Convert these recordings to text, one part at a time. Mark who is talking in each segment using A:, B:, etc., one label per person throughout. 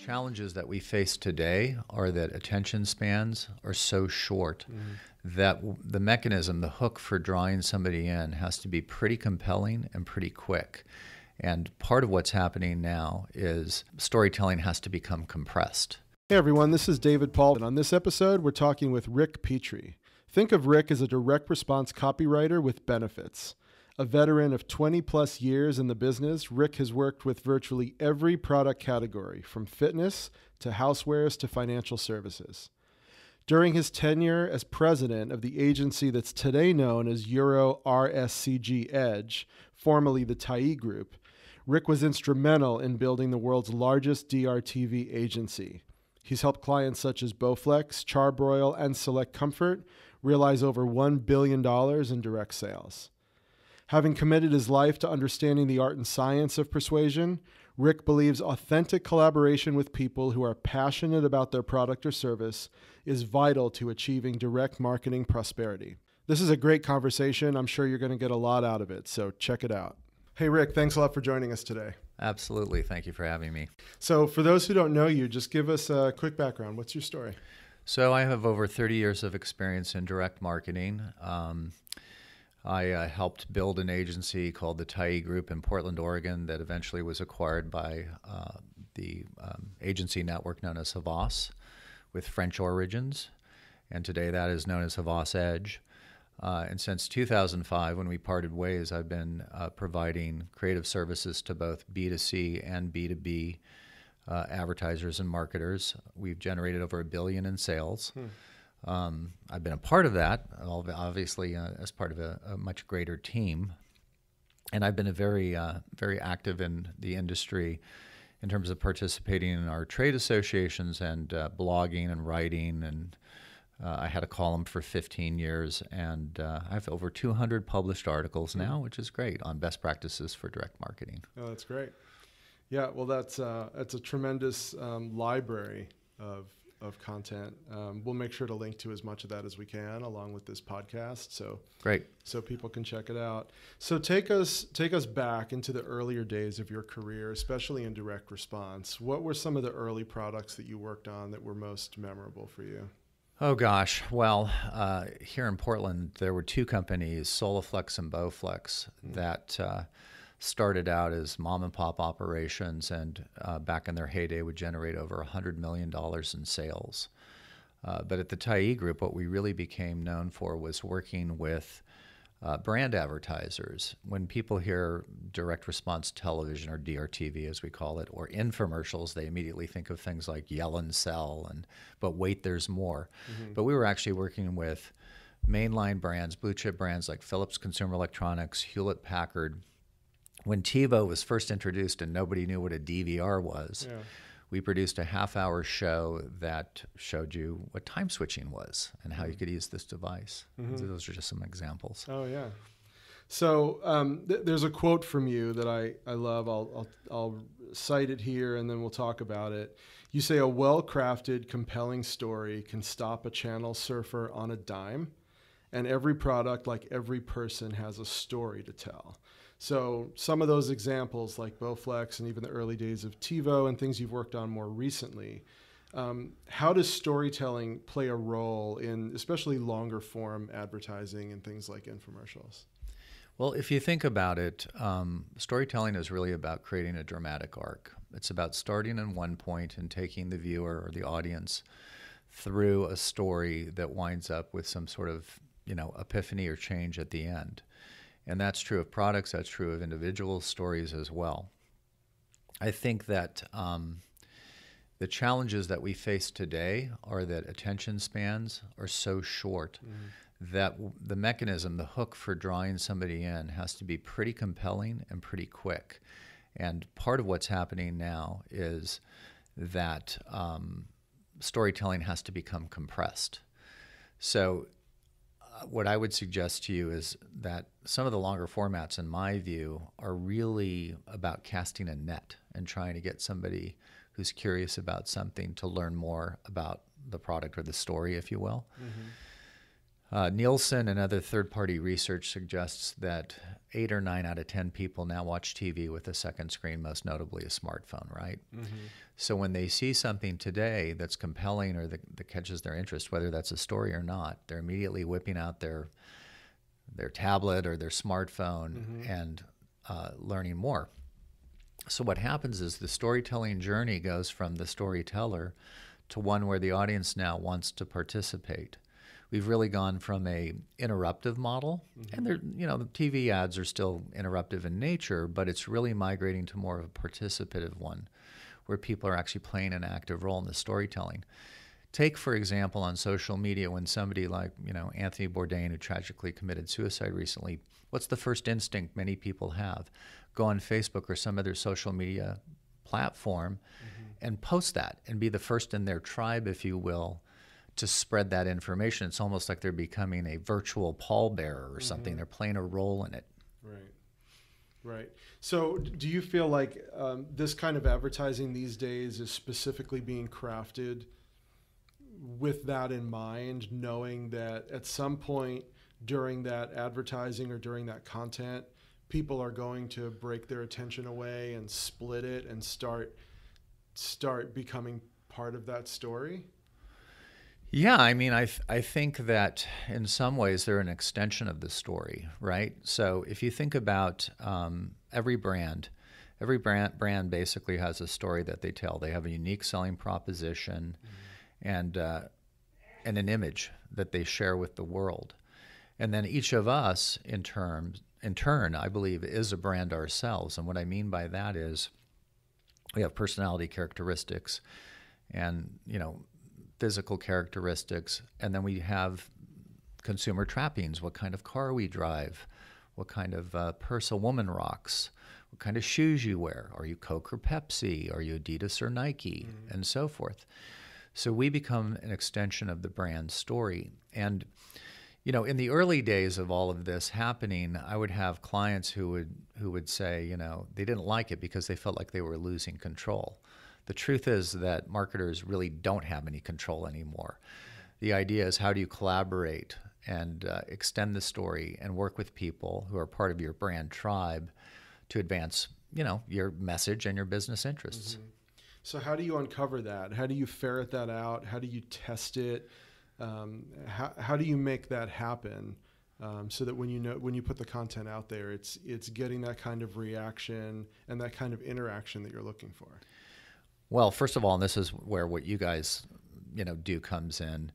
A: Challenges that we face today are that attention spans are so short that the mechanism, the hook for drawing somebody in has to be pretty compelling and pretty quick. And part of what's happening now is storytelling has to become compressed.
B: Hey everyone, this is David Paull, and on this episode we're talking with Rick Petry. Think of Rick as a direct response copywriter with benefits. A veteran of 20 plus years in the business, Rick has worked with virtually every product category, from fitness to housewares to financial services. During his tenure as president of the agency that's today known as Euro RSCG Edge, formerly the TAI Group, Rick was instrumental in building the world's largest DRTV agency. He's helped clients such as Bowflex, Charbroil, and Select Comfort realize over $1 billion in direct sales. Having committed his life to understanding the art and science of persuasion, Rick believes authentic collaboration with people who are passionate about their product or service is vital to achieving direct marketing prosperity. This is a great conversation. I'm sure you're going to get a lot out of it, so check it out. Hey, Rick, thanks a lot for joining us today.
A: Absolutely. Thank you for having me.
B: So for those who don't know you, just give us a quick background. What's your story?
A: So I have over 30 years of experience in direct marketing. I helped build an agency called the TAI Group in Portland, Oregon that eventually was acquired by the agency network known as Havas with French origins. And today that is known as Havas Edge. And since 2005, when we parted ways, I've been providing creative services to both B2C and B2B advertisers and marketers. We've generated over $1 billion in sales. I've been a part of that, obviously, as part of a much greater team. And I've been very active in the industry in terms of participating in our trade associations and blogging and writing. And I had a column for 15 years, and I have over 200 published articles now, which is great, on best practices for direct marketing.
B: Oh, that's great. Yeah, well, that's a tremendous library of content. We'll make sure to link to as much of that as we can along with this podcast. So
A: great.
B: So people can check it out. So take us back into the earlier days of your career, especially in direct response. What were some of the early products that you worked on that were most memorable for you?
A: Oh gosh, well, here in Portland, there were two companies, Solaflex and Bowflex, that started out as mom and pop operations, and back in their heyday would generate over $100 million in sales. But at the TAI Group, what we really became known for was working with brand advertisers. When people hear direct response television, or DRTV as we call it, or infomercials, they immediately think of things like Yell and Sell, but wait, there's more. But we were actually working with mainline brands, blue chip brands like Philips Consumer Electronics, Hewlett Packard. When TiVo was first introduced and nobody knew what a DVR was, we produced a half-hour show that showed you what time switching was and how you could use this device. Those are just some examples.
B: Oh, yeah. So there's a quote from you that I love. I'll cite it here, and then we'll talk about it. You say, "A well-crafted, compelling story can stop a channel surfer on a dime, and every product, like every person, has a story to tell." So some of those examples, like Bowflex and even the early days of TiVo and things you've worked on more recently, how does storytelling play a role in especially longer form advertising and things like infomercials?
A: Well, if you think about it, storytelling is really about creating a dramatic arc. It's about starting in one point and taking the viewer or the audience through a story that winds up with some sort of, epiphany or change at the end. And that's true of products, that's true of individual stories as well. I think that the challenges that we face today are that attention spans are so short that the mechanism, the hook for drawing somebody in has to be pretty compelling and pretty quick. And part of what's happening now is that storytelling has to become compressed. So what I would suggest to you is that some of the longer formats, in my view, are really about casting a net and trying to get somebody who's curious about something to learn more about the product or the story, if you will. Nielsen and other third-party research suggests that 8 or 9 out of 10 people now watch TV with a second screen, most notably a smartphone, right? Mm-hmm. So when they see something today that's compelling or that catches their interest, whether that's a story or not, they're immediately whipping out their tablet or their smartphone mm-hmm. and learning more. So what happens is the storytelling journey goes from the storyteller to one where the audience now wants to participate. We've really gone from a interruptive model, mm-hmm. and the TV ads are still interruptive in nature, but it's really migrating to more of a participative one, where people are actually playing an active role in the storytelling. Take, for example, on social media, when somebody like Anthony Bourdain, who tragically committed suicide recently, what's the first instinct many people have? Go on Facebook or some other social media platform mm-hmm. and post that and be the first in their tribe, if you will, to spread that information. It's almost like they're becoming a virtual pallbearer or something. Mm-hmm. They're playing a role in it.
B: Right. So do you feel like this kind of advertising these days is specifically being crafted with that in mind, knowing that at some point during that advertising or during that content, people are going to break their attention away and split it and start becoming part of that story?
A: Yeah, I mean, I think that in some ways they're an extension of the story, right? So if you think about every brand basically has a story that they tell. They have a unique selling proposition mm-hmm. and an image that they share with the world. And then each of us, in turn, I believe, is a brand ourselves. And what I mean by that is we have personality characteristics and, physical characteristics, and then we have consumer trappings, what kind of car we drive, what kind of purse a woman rocks, what kind of shoes you wear, are you Coke or Pepsi, are you Adidas or Nike, mm-hmm. and so forth. So we become an extension of the brand story. And, in the early days of all of this happening, I would have clients who would say, they didn't like it because they felt like they were losing control. The truth is that marketers really don't have any control anymore. The idea is, how do you collaborate and extend the story and work with people who are part of your brand tribe to advance, your message and your business interests?
B: Mm-hmm. So how do you uncover that? How do you ferret that out? How do you test it? How do you make that happen so that when you put the content out there, it's getting that kind of reaction and that kind of interaction that you're looking for?
A: Well, first of all, and this is where what you guys, do comes in.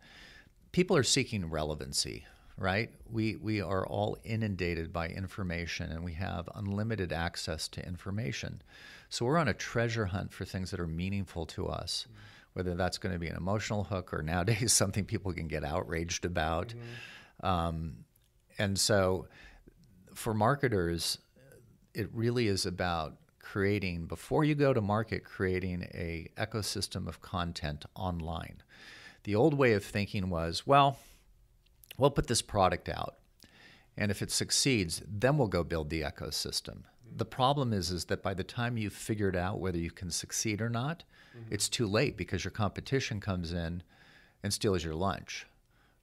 A: People are seeking relevancy, right? We are all inundated by information, and we have unlimited access to information. So we're on a treasure hunt for things that are meaningful to us, whether that's going to be an emotional hook or nowadays something people can get outraged about. Mm-hmm. And so for marketers, it really is about creating, before you go to market, creating a ecosystem of content online. The old way of thinking was, well, we'll put this product out, and if it succeeds, then we'll go build the ecosystem. The problem is that by the time you've figured out whether you can succeed or not, mm-hmm. it's too late because your competition comes in and steals your lunch,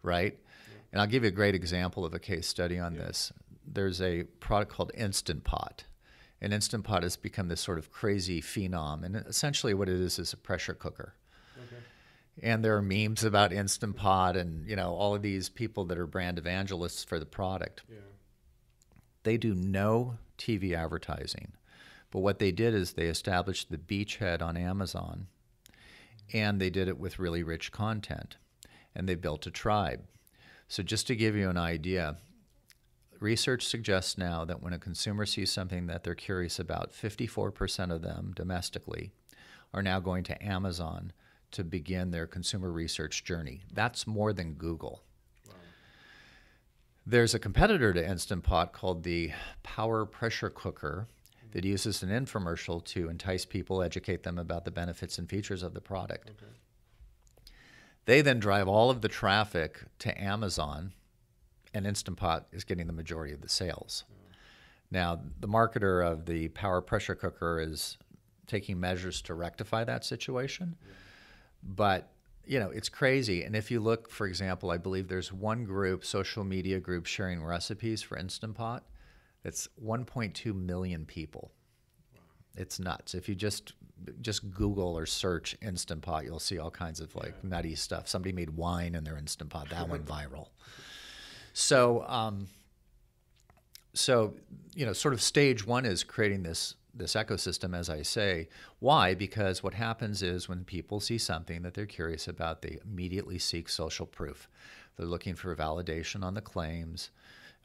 A: right? Yeah. And I'll give you a great example of a case study on this. There's a product called Instant Pot. And Instant Pot has become this sort of crazy phenom. And essentially what it is a pressure cooker. Okay. And there are memes about Instant Pot and, all of these people that are brand evangelists for the product. Yeah. They do no TV advertising. But what they did is they established the beachhead on Amazon, and they did it with really rich content. And they built a tribe. So just to give you an idea, research suggests now that when a consumer sees something that they're curious about, 54% of them domestically are now going to Amazon to begin their consumer research journey. That's more than Google. Wow. There's a competitor to Instant Pot called the Power Pressure Cooker that uses an infomercial to entice people, educate them about the benefits and features of the product. Okay. They then drive all of the traffic to Amazon, and Instant Pot is getting the majority of the sales. Now, the marketer of the Power Pressure Cooker is taking measures to rectify that situation, but it's crazy. And if you look, for example, I believe there's one group, social media group, sharing recipes for Instant Pot. That's 1.2 million people. Wow. It's nuts. If you just Google or search Instant Pot, you'll see all kinds of nutty stuff. Somebody made wine in their Instant Pot. That went viral. So, sort of stage one is creating this ecosystem, as I say. Why? Because what happens is when people see something that they're curious about, they immediately seek social proof. They're looking for validation on the claims.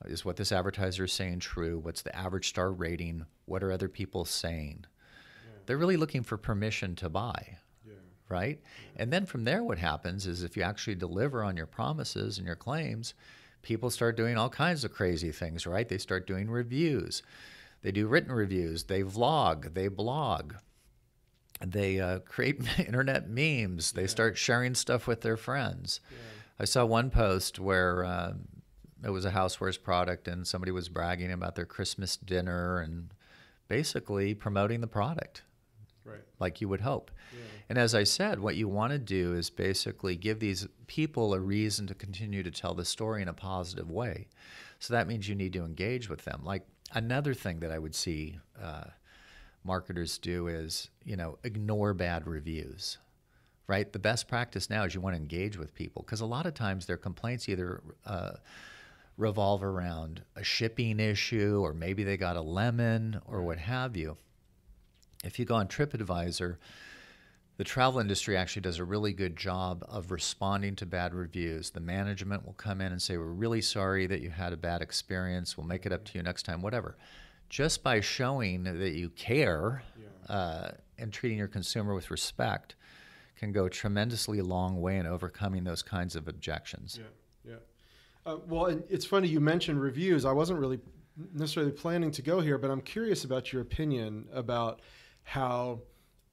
A: Is what this advertiser is saying true? What's the average star rating? What are other people saying? Yeah. They're really looking for permission to buy, right? Yeah. And then from there, what happens is if you actually deliver on your promises and your claims, people start doing all kinds of crazy things, right? They start doing reviews. They do written reviews. They vlog. They blog. They create internet memes. They start sharing stuff with their friends. Yeah. I saw one post where it was a housewares product, and somebody was bragging about their Christmas dinner and basically promoting the product, right, like you would hope. Yeah. And as I said, what you want to do is basically give these people a reason to continue to tell the story in a positive way. So that means you need to engage with them. Like another thing that I would see marketers do is, ignore bad reviews. Right? The best practice now is you want to engage with people, because a lot of times their complaints either revolve around a shipping issue, or maybe they got a lemon, or what have you. If you go on TripAdvisor, the travel industry actually does a really good job of responding to bad reviews. The management will come in and say, we're really sorry that you had a bad experience. We'll make it up to you next time, whatever. Just by showing that you care and treating your consumer with respect can go a tremendously long way in overcoming those kinds of objections.
B: Yeah. Well, and it's funny you mentioned reviews. I wasn't really necessarily planning to go here, but I'm curious about your opinion about how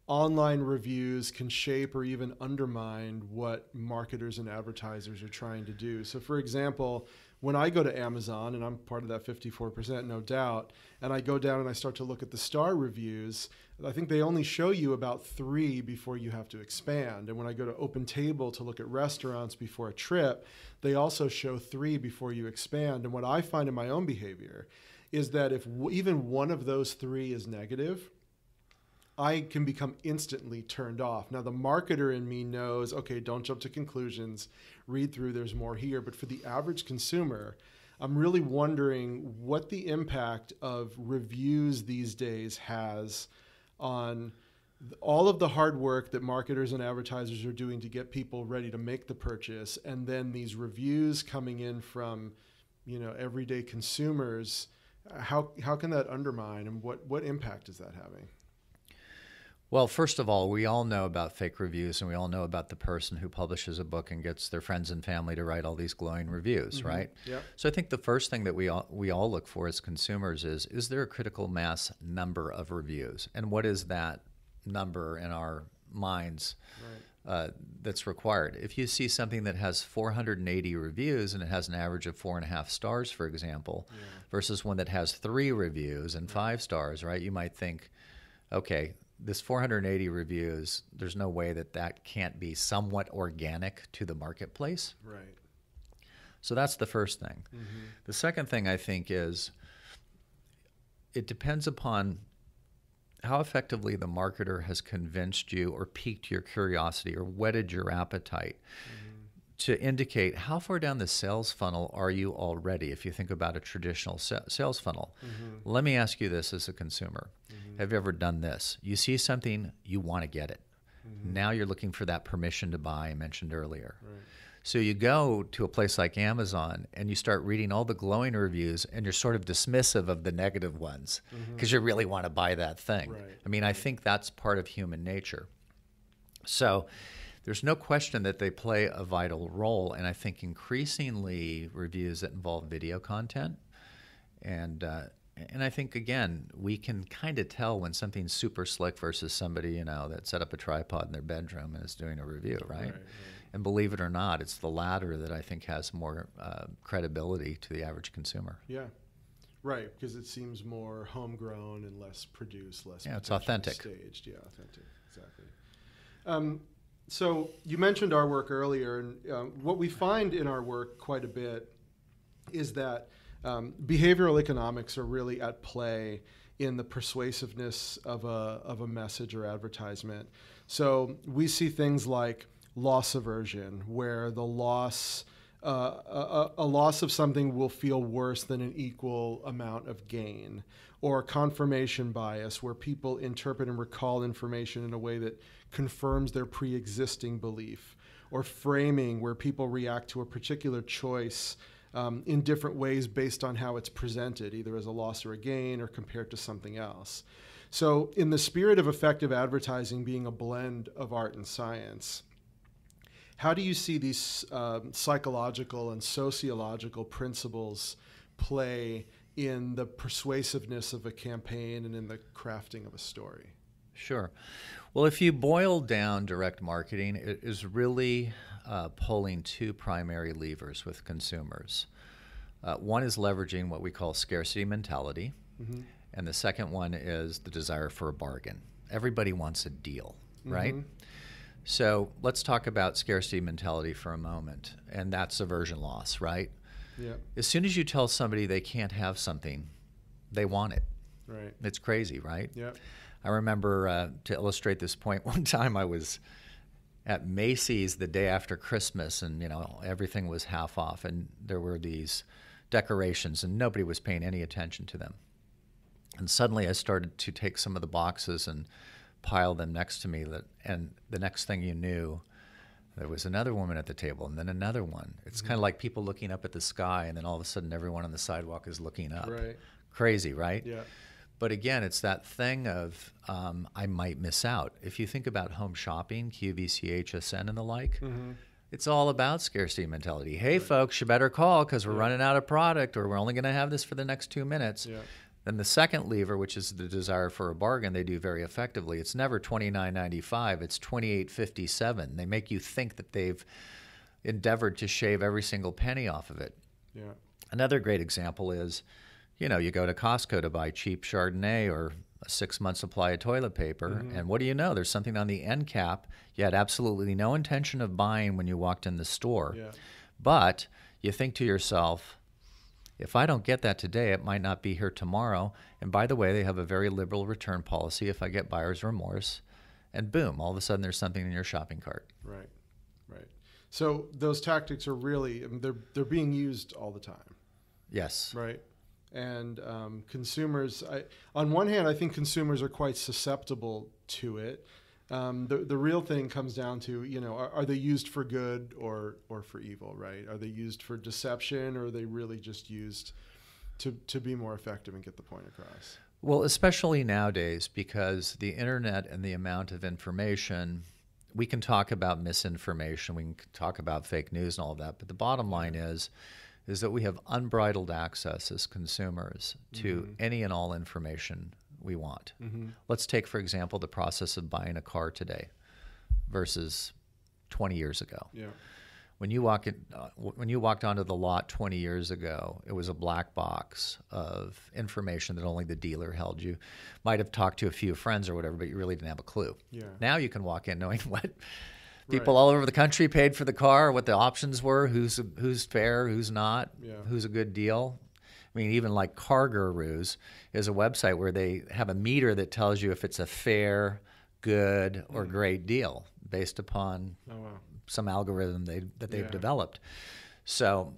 B: online reviews can shape or even undermine what marketers and advertisers are trying to do. So, for example, when I go to Amazon, and I'm part of that 54%, no doubt, and I go down and I start to look at the star reviews, I think they only show you about 3 before you have to expand. And when I go to OpenTable to look at restaurants before a trip, they also show 3 before you expand. And what I find in my own behavior is that if even one of those 3 is negative, I can become instantly turned off. Now, the marketer in me knows, okay, don't jump to conclusions, read through, there's more here. But for the average consumer, I'm really wondering what the impact of reviews these days has on all of the hard work that marketers and advertisers are doing to get people ready to make the purchase, and then these reviews coming in from, everyday consumers. How can that undermine, and what impact is that having?
A: Well, first of all, we all know about fake reviews, and we all know about the person who publishes a book and gets their friends and family to write all these glowing reviews, mm-hmm. right? Yeah. So I think the first thing that we all look for as consumers is there a critical mass number of reviews? And what is that number in our minds that's required? If you see something that has 480 reviews and it has an average of 4.5 stars, for example, versus one that has 3 reviews and 5 stars, right? You might think, okay, this 480 reviews, there's no way that can't be somewhat organic to the marketplace.
B: Right.
A: So that's the first thing. Mm-hmm. The second thing I think is it depends upon how effectively the marketer has convinced you or piqued your curiosity or whetted your appetite to indicate how far down the sales funnel are you already, if you think about a traditional sales funnel. Mm-hmm. Let me ask you this as a consumer. Mm-hmm. Have you ever done this? You see something, you want to get it. Mm-hmm. Now you're looking for that permission to buy I mentioned earlier. Right. So you go to a place like Amazon and you start reading all the glowing reviews and you're sort of dismissive of the negative ones because you really want to buy that thing. Right. I mean, I think that's part of human nature. So there's no question that they play a vital role, and I think increasingly reviews that involve video content. And I think, again, we can kind of tell when something's super slick versus somebody, that set up a tripod in their bedroom and is doing a review, right? And believe it or not, it's the latter that I think has more credibility to the average consumer.
B: Yeah, right, because it seems more homegrown and less produced, less
A: it's authentic.
B: Staged. Yeah, authentic, exactly. So you mentioned our work earlier, and what we find in our work quite a bit is that behavioral economics are really at play in the persuasiveness of a message or advertisement. So we see things like loss aversion, where the loss a loss of something will feel worse than an equal amount of gain, or confirmation bias, where people interpret and recall information in a way that confirms their pre-existing belief, or framing, where people react to a particular choice in different ways based on how it's presented, either as a loss or a gain or compared to something else. So in the spirit of effective advertising being a blend of art and science, how do you see these psychological and sociological principles play in the persuasiveness of a campaign and in the crafting of a story?
A: Sure. Well, if you boil down direct marketing, it is really pulling two primary levers with consumers. One is leveraging what we call scarcity mentality, mm-hmm. and the second one is the desire for a bargain. Everybody wants a deal, right? Mm-hmm. So let's talk about scarcity mentality for a moment, and that's aversion loss, right? Yeah. As soon as you tell somebody they can't have something, they want it.
B: Right.
A: It's crazy, right?
B: Yeah.
A: I remember, to illustrate this point, one time I was at Macy's the day after Christmas, and everything was half off, and there were these decorations, and nobody was paying any attention to them. And suddenly I started to take some of the boxes and pile them next to me, and the next thing you knew, there was another woman at the table, and then another one. It's mm-hmm. kind of like people looking up at the sky, and then all of a sudden everyone on the sidewalk is looking up.
B: Right.
A: Crazy, right?
B: Yeah.
A: But again, it's that thing of I might miss out. If you think about home shopping, QVC, HSN, and the like, mm-hmm. it's all about scarcity mentality. Hey, right. folks, you better call because we're running out of product, or we're only going to have this for the next 2 minutes. Yeah. Then the second lever, which is the desire for a bargain, they do very effectively. It's never $29.95. It's $28.57. They make you think that they've endeavored to shave every single penny off of it.
B: Yeah.
A: Another great example is, you go to Costco to buy cheap Chardonnay or a 6-month supply of toilet paper, mm-hmm. and what do you know? There's something on the end cap you had absolutely no intention of buying when you walked in the store.
B: Yeah.
A: But you think to yourself, if I don't get that today, it might not be here tomorrow. And by the way, they have a very liberal return policy if I get buyer's remorse. And boom, all of a sudden there's something in your shopping cart.
B: Right, right. So those tactics are really, they're being used all the time.
A: Yes.
B: Right. And consumers, on one hand, I think consumers are quite susceptible to it. The real thing comes down to, are they used for good or for evil, right? Are they used for deception, or are they really just used to be more effective and get the point across?
A: Well, especially nowadays, because the internet and the amount of information, we can talk about misinformation, we can talk about fake news and all of that, but the bottom line is that we have unbridled access as consumers to mm-hmm. any and all information we want. Mm-hmm. Let's take, for example, the process of buying a car today versus 20 years ago.
B: Yeah.
A: When you walked onto the lot 20 years ago, it was a black box of information that only the dealer held. You might have talked to a few friends or whatever, but you really didn't have a clue.
B: Yeah.
A: Now you can walk in knowing what people all over the country paid for the car, what the options were, who's fair, who's not, who's a good deal. I mean, even like Car Gurus is a website where they have a meter that tells you if it's a fair, good, or great deal based upon some algorithm that they've developed. So,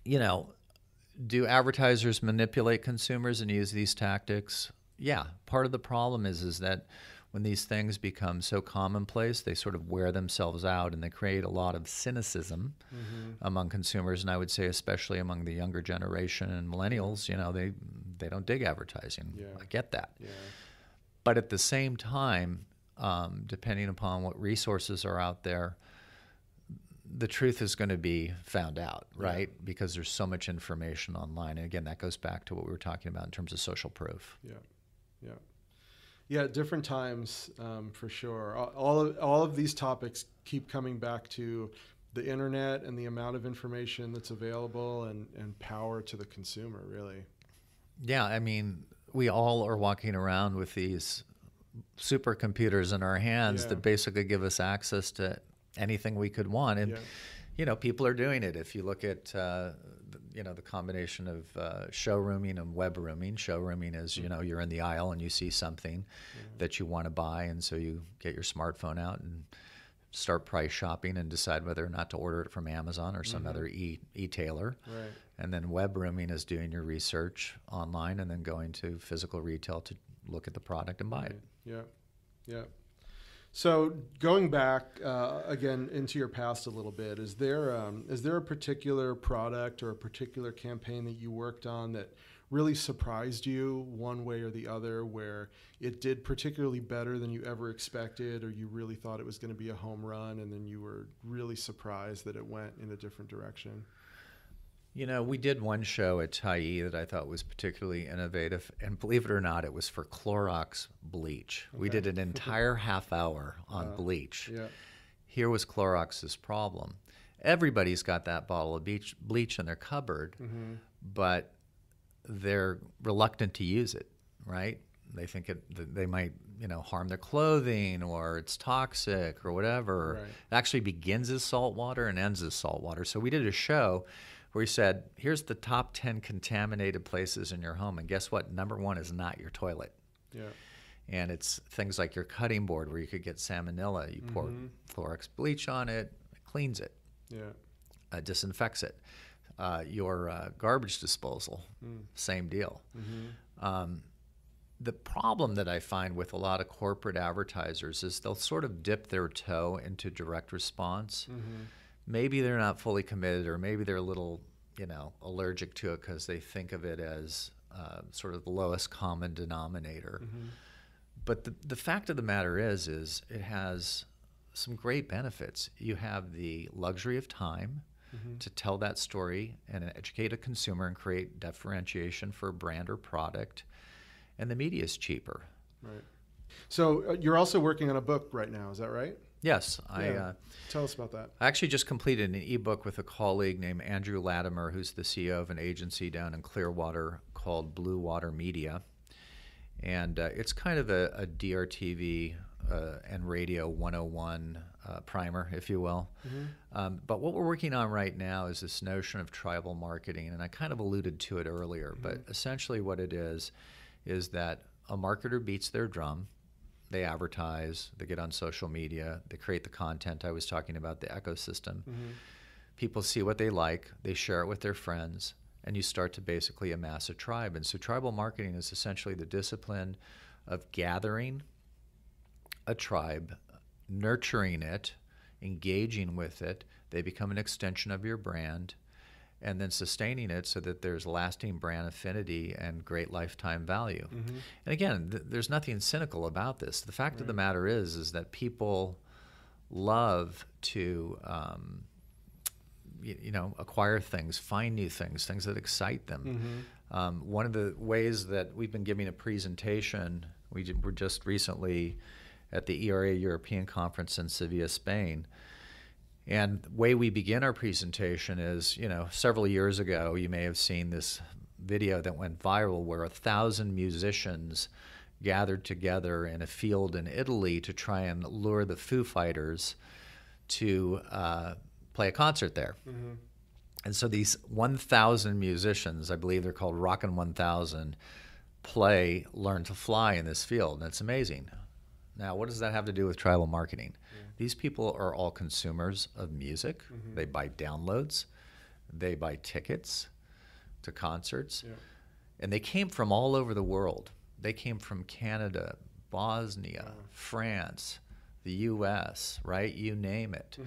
A: do advertisers manipulate consumers and use these tactics? Yeah. Part of the problem is that when these things become so commonplace, they sort of wear themselves out, and they create a lot of cynicism mm-hmm. among consumers, and I would say especially among the younger generation and millennials. They don't dig advertising. Yeah. I get that. Yeah. But at the same time, depending upon what resources are out there, the truth is going to be found out, right? Yeah. Because there's so much information online. And again, that goes back to what we were talking about in terms of social proof.
B: Yeah, yeah. Yeah, at different times, for sure. All of these topics keep coming back to the internet and the amount of information that's available and power to the consumer, really.
A: Yeah, I mean, we all are walking around with these supercomputers in our hands that basically give us access to anything we could want. And, people are doing it. If you look at, the combination of showrooming and web rooming. Showrooming is, you're in the aisle and you see something that you want to buy, and so you get your smartphone out and start price shopping and decide whether or not to order it from Amazon or some other e-tailer. Right. And then web rooming is doing your research online and then going to physical retail to look at the product and buy it.
B: Yeah. So going back again into your past a little bit, is there a particular product or a particular campaign that you worked on that really surprised you one way or the other, where it did particularly better than you ever expected, or you really thought it was going to be a home run and then you were really surprised that it went in a different direction?
A: We did one show at Tyee that I thought was particularly innovative, and believe it or not, it was for Clorox bleach. Okay. We did an entire half hour on bleach. Yeah. Here was Clorox's problem. Everybody's got that bottle of bleach in their cupboard, but they're reluctant to use it, right? They think they might, harm their clothing, or it's toxic or whatever. Right. It actually begins as salt water and ends as salt water. So we did a show where he said, here's the top 10 contaminated places in your home, and guess what? Number 1 is not your toilet. Yeah. And it's things like your cutting board, where you could get salmonella. You pour Clorox bleach on it, it cleans it. Yeah. Disinfects it. Your garbage disposal, same deal. The problem that I find with a lot of corporate advertisers is they'll sort of dip their toe into direct response. Maybe they're not fully committed, or maybe they're a little, allergic to it because they think of it as sort of the lowest common denominator. But the fact of the matter is it has some great benefits. You have the luxury of time to tell that story and educate a consumer and create differentiation for a brand or product, and the media is cheaper. Right. So
B: you're also working on a book right now, is that right?
A: Yes.
B: Tell us about that.
A: I actually just completed an ebook with a colleague named Andrew Latimer, who's the CEO of an agency down in Clearwater called Blue Water Media. And it's kind of a DRTV and radio 101 primer, if you will. But what we're working on right now is this notion of tribal marketing, and I kind of alluded to it earlier, but essentially what it is that a marketer beats their drum. They advertise, they get on social media, they create the content I was talking about, the ecosystem. People see what they like, they share it with their friends, and you start to basically amass a tribe. And so tribal marketing is essentially the discipline of gathering a tribe, nurturing it, engaging with it. They become an extension of your brand, and then sustaining it so that there's lasting brand affinity and great lifetime value. And again, there's nothing cynical about this. The fact of the matter is that people love to acquire things, find new things that excite them. One of the ways that we've been giving a presentation, we were just recently at the ERA European Conference in Sevilla, Spain. And the way we begin our presentation is, several years ago, you may have seen this video that went viral where 1,000 musicians gathered together in a field in Italy to try and lure the Foo Fighters to play a concert there. And so these 1,000 musicians, I believe they're called Rockin' 1,000, Learn to Fly in this field, and it's amazing. Now, what does that have to do with tribal marketing? These people are all consumers of music. They buy downloads. They buy tickets to concerts. And they came from all over the world. They came from Canada, Bosnia, France, the U.S., right? You name it.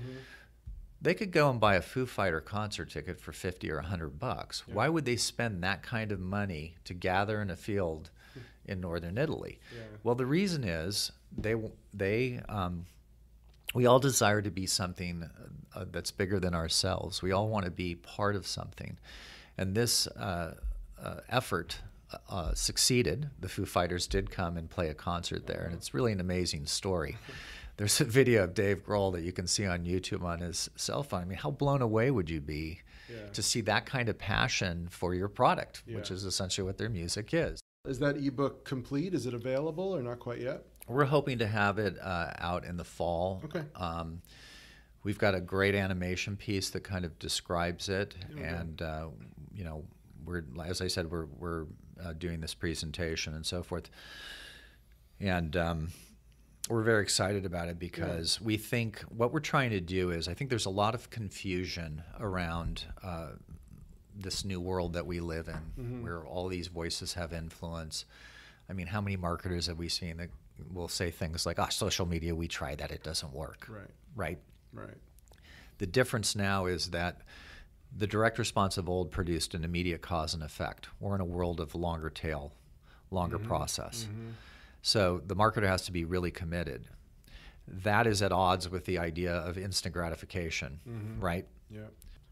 A: They could go and buy a Foo Fighter concert ticket for $50 or $100. Why would they spend that kind of money to gather in a field in northern Italy? Well, the reason is we all desire to be something that's bigger than ourselves. We all want to be part of something. And this effort succeeded. The Foo Fighters did come and play a concert there, and it's really an amazing story. There's a video of Dave Grohl that you can see on YouTube on his cell phone. I mean, how blown away would you be to see that kind of passion for your product, which is essentially what their music is.
B: Is that ebook complete? Is it available or not quite yet?
A: We're hoping to have it out in the fall.
B: Okay.
A: We've got a great animation piece that kind of describes it, and as I said, we're doing this presentation and so forth, and we're very excited about it because we think what we're trying to do is, I think there's a lot of confusion around this new world that we live in, where all these voices have influence. I mean, how many marketers have we seen that will say things like, social media, we tried that, it doesn't work. Right. The difference now is that the direct response of old produced an immediate cause and effect. We're in a world of longer tail, longer process. So the marketer has to be really committed. That is at odds with the idea of instant gratification, right?
B: Yeah.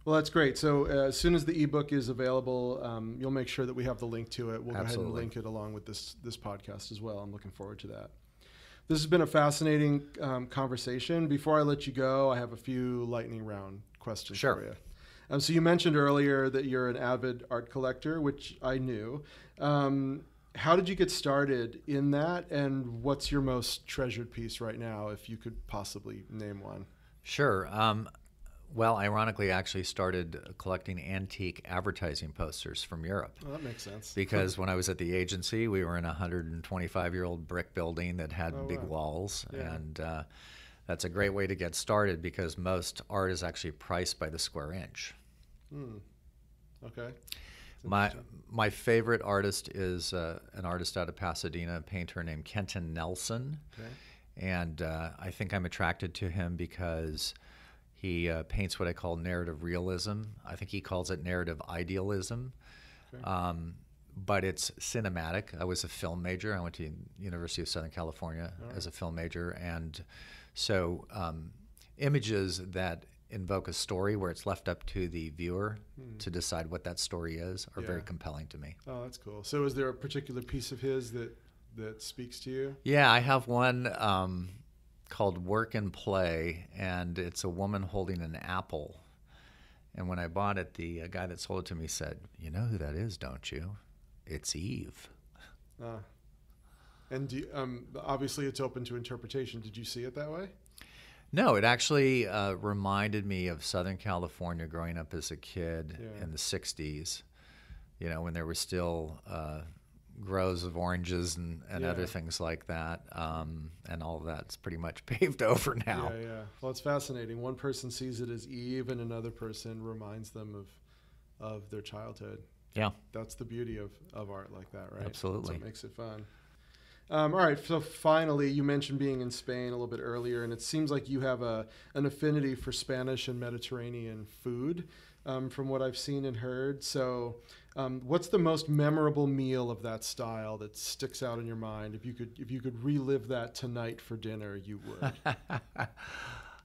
B: Well, that's great. So as soon as the ebook is available, you'll make sure that we have the link to it. We'll go ahead and link it along with this podcast as well. I'm looking forward to that. This has been a fascinating conversation. Before I let you go, I have a few lightning round questions for you. So you mentioned earlier that you're an avid art collector, which I knew. How did you get started in that, and what's your most treasured piece right now, if you could possibly name one?
A: Sure. Well, ironically, I actually started collecting antique advertising posters from Europe.
B: Oh, that makes sense.
A: Because when I was at the agency, we were in a 125-year-old brick building that had big walls, and that's a great way to get started because most art is actually priced by the square inch.
B: Okay.
A: My favorite artist is an artist out of Pasadena, a painter named Kenton Nelson. And I think I'm attracted to him because he paints what I call narrative realism. I think he calls it narrative idealism. But it's cinematic. I was a film major. I went to University of Southern California as a film major. And so images that invoke a story where it's left up to the viewer to decide what that story is are very compelling to me.
B: Oh, that's cool. So is there a particular piece of his that speaks to you?
A: Yeah, I have one called Work and Play, and it's a woman holding an apple. And when I bought it, the guy that sold it to me said, "You know who that is, don't you? It's Eve."
B: And obviously it's open to interpretation. Did you see it that way?
A: No, it actually reminded me of Southern California growing up as a kid in the 60s, when there were still groves of oranges and other things like that. And all of that's pretty much paved over now.
B: Yeah. Well, it's fascinating. One person sees it as Eve and another person reminds them of their childhood. Yeah. That's the beauty of art like that, right?
A: Absolutely.
B: That's what makes it fun. All right, so finally, you mentioned being in Spain a little bit earlier, and it seems like you have an affinity for Spanish and Mediterranean food, from what I've seen and heard. So what's the most memorable meal of that style that sticks out in your mind? If you could relive that tonight for dinner, you would.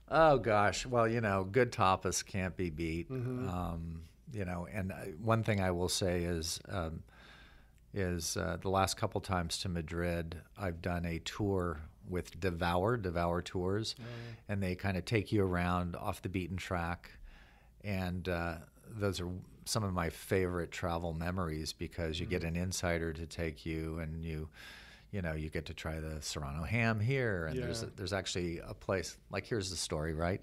A: Oh, gosh. Well, good tapas can't be beat. And one thing I will say is the last couple times to Madrid, I've done a tour with Devour Tours, and they kind of take you around off the beaten track, and those are some of my favorite travel memories because you get an insider to take you, and you get to try the Serrano ham here, and there's actually a place, like here's the story, right?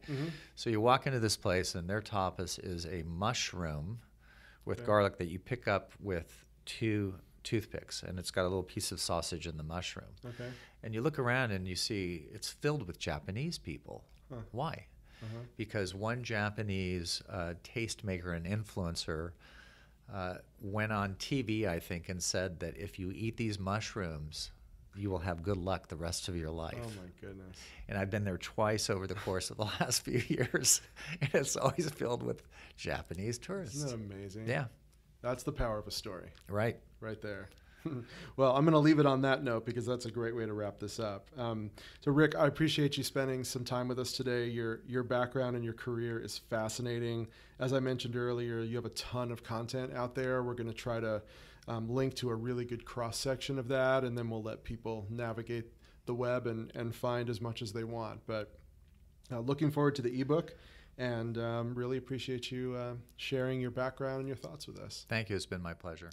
A: So you walk into this place, and their tapas is a mushroom with garlic that you pick up with 2 toothpicks, and it's got a little piece of sausage in the mushroom. And you look around and you see it's filled with Japanese people. Why? Because one Japanese tastemaker and influencer went on TV, I think, and said that if you eat these mushrooms, you will have good luck the rest of your life.
B: Oh my goodness.
A: And I've been there twice over the course of the last few years, and it's always filled with Japanese tourists.
B: Isn't that amazing?
A: Yeah.
B: That's the power of a story.
A: Right
B: there. Well, I'm going to leave it on that note because that's a great way to wrap this up. So, Rick, I appreciate you spending some time with us today. Your background and your career is fascinating. As I mentioned earlier, you have a ton of content out there. We're going to try to link to a really good cross-section of that, and then we'll let people navigate the web and find as much as they want. But looking forward to the ebook, and really appreciate you sharing your background and your thoughts with us.
A: Thank you. It's been my pleasure.